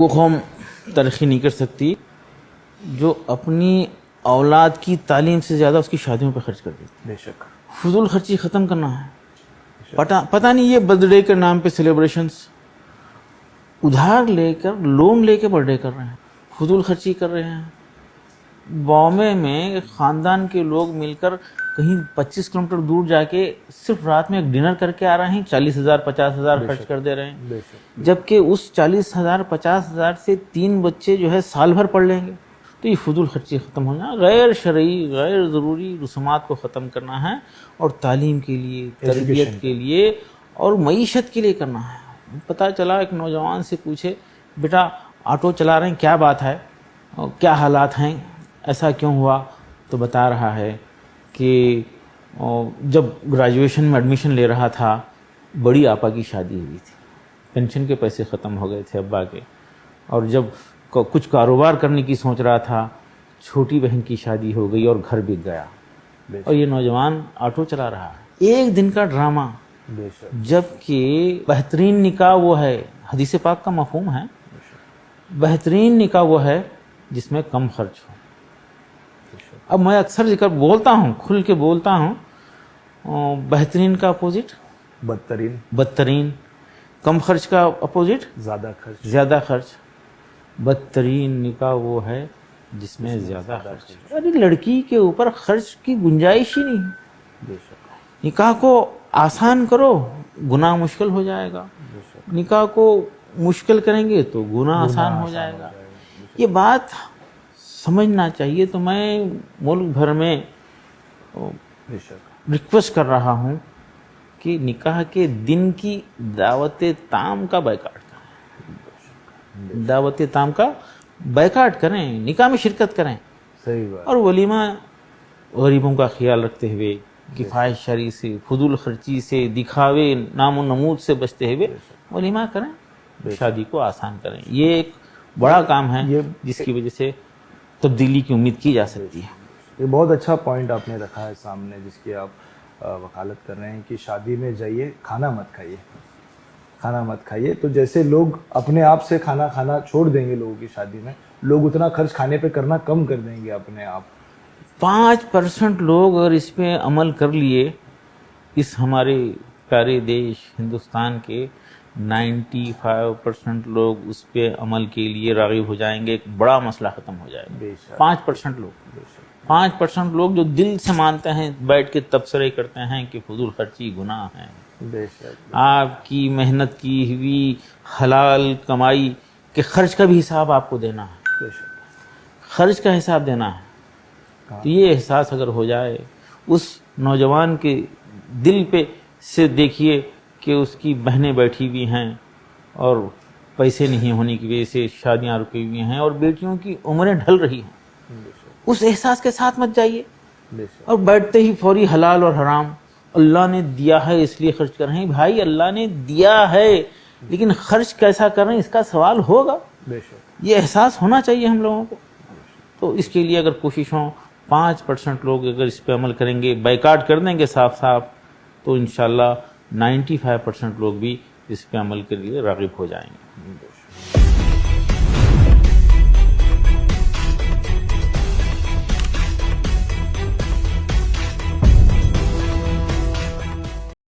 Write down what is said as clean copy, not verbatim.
وہ قوم ترقی نہیں کر سکتی جو اپنی اولاد کی تعلیم سے زیادہ اس کی شادیوں پہ خرچ کر دیتی. بے شک. فضول خرچی ختم کرنا ہے. پتہ نہیں یہ برتھ ڈے کے نام پہ سیلیبریشنز ادھار لے کر لون لے کے برتھ ڈے کر رہے ہیں, فضول خرچی کر رہے ہیں. بامبے میں خاندان کے لوگ مل کر کہیں 25 کلومیٹر دور جا کے صرف رات میں ایک ڈنر کر کے آ رہے ہیں, 40,000 50,000 خرچ کر دے رہے ہیں, جبکہ اس 40,000 50,000 سے 3 بچے جو ہے سال بھر پڑھ لیں گے. تو یہ فضول خرچی ختم ہونا, غیر شرعی غیر ضروری رسومات کو ختم کرنا ہے اور تعلیم کے لیے, تربیت کے لیے اور معیشت کے لیے کرنا ہے. پتہ چلا ایک نوجوان سے پوچھے, بیٹا آٹو چلا رہے ہیں کیا بات ہے, کیا حالات ہیں, ایسا کیوں ہوا؟ تو بتا رہا ہے کہ جب گریجویشن میں ایڈمیشن لے رہا تھا بڑی آپا کی شادی ہوئی تھی, پینشن کے پیسے ختم ہو گئے تھے ابا کے, اور جب کچھ کاروبار کرنے کی سوچ رہا تھا چھوٹی بہن کی شادی ہو گئی اور گھر بک گیا. اور یہ نوجوان آٹو چلا رہا ہے. ایک دن کا ڈرامہ, جبکہ بہترین نکاح وہ ہے, حدیث پاک کا مفہوم ہے, بہترین نکاح وہ ہے جس میں کم خرچ ہو. اب میں اکثر ذکر بولتا ہوں, کھل کے بولتا ہوں, بہترین کا اپوزٹ بدترین, کم خرچ کا اپوزٹ زیادہ خرچ. بدترین نکاح وہ ہے جس میں زیادہ خرچ. ارے لڑکی کے اوپر خرچ کی گنجائش ہی نہیں. نکاح کو آسان کرو, گناہ مشکل ہو جائے گا. نکاح کو مشکل کریں گے تو گناہ آسان ہو جائے گا. یہ بات سمجھنا چاہیے. تو میں ملک بھر میں ریکویسٹ کر رہا ہوں کہ نکاح کے دن کی دعوت تام کا بائیکاٹ کریں, دعوت تام کا بائیکاٹ کریں, نکاح میں شرکت کریں. اور ولیمہ غریبوں کا خیال رکھتے ہوئے, کفایت شرعی سے, فضول خرچی سے, دکھاوے نام و نمود سے بچتے ہوئے ولیمہ کریں, شادی کو آسان کریں. یہ ایک بڑا کام ہے جس کی وجہ سے تبدیلی کی امید کی جا سکتی ہے. یہ بہت اچھا پوائنٹ آپ نے رکھا ہے سامنے, جس کی آپ وکالت کر رہے ہیں کہ شادی میں جائیے کھانا مت کھائیے. تو جیسے لوگ اپنے آپ سے کھانا کھانا چھوڑ دیں گے لوگوں کی شادی میں, لوگ اتنا خرچ کھانے پہ کرنا کم کر دیں گے اپنے آپ. 5% لوگ اگر اس پہ عمل کر لیے, اس ہمارے پیارے دیش ہندوستان کے 95% لوگ اس پہ عمل کے لیے راغب ہو جائیں گے, ایک بڑا مسئلہ ختم ہو جائے گا. 5% لوگ جو دل سے مانتے ہیں, بیٹھ کے تبصرے کرتے ہیں کہ فضول خرچی گناہ ہے. آپ کی محنت کی ہوئی حلال کمائی کے خرچ کا بھی حساب آپ کو دینا ہے, خرچ کا حساب دینا ہے. تو یہ احساس اگر ہو جائے اس نوجوان کے دل پہ سے, دیکھیے کہ اس کی بہنیں بیٹھی ہوئی ہیں اور پیسے نہیں ہونے کی وجہ سے شادیاں رکی ہوئی ہیں اور بیٹیوں کی عمریں ڈھل رہی ہیں, اس احساس کے ساتھ مت جائیے اور بیٹھتے ہی فوری حلال اور حرام, اللہ نے دیا ہے اس لیے خرچ کر رہے ہیں. بھائی اللہ نے دیا ہے لیکن خرچ کیسا کر رہے ہیں اس کا سوال ہوگا. یہ احساس ہونا چاہیے ہم لوگوں کو. تو اس کے لیے اگر کوشش ہوں, 5% لوگ اگر اس پہ عمل کریں گے, بائیکاٹ کر دیں گے صاف, تو انشاءاللہ 95% لوگ بھی اس پہ عمل کے لیے راغب ہو جائیں گے.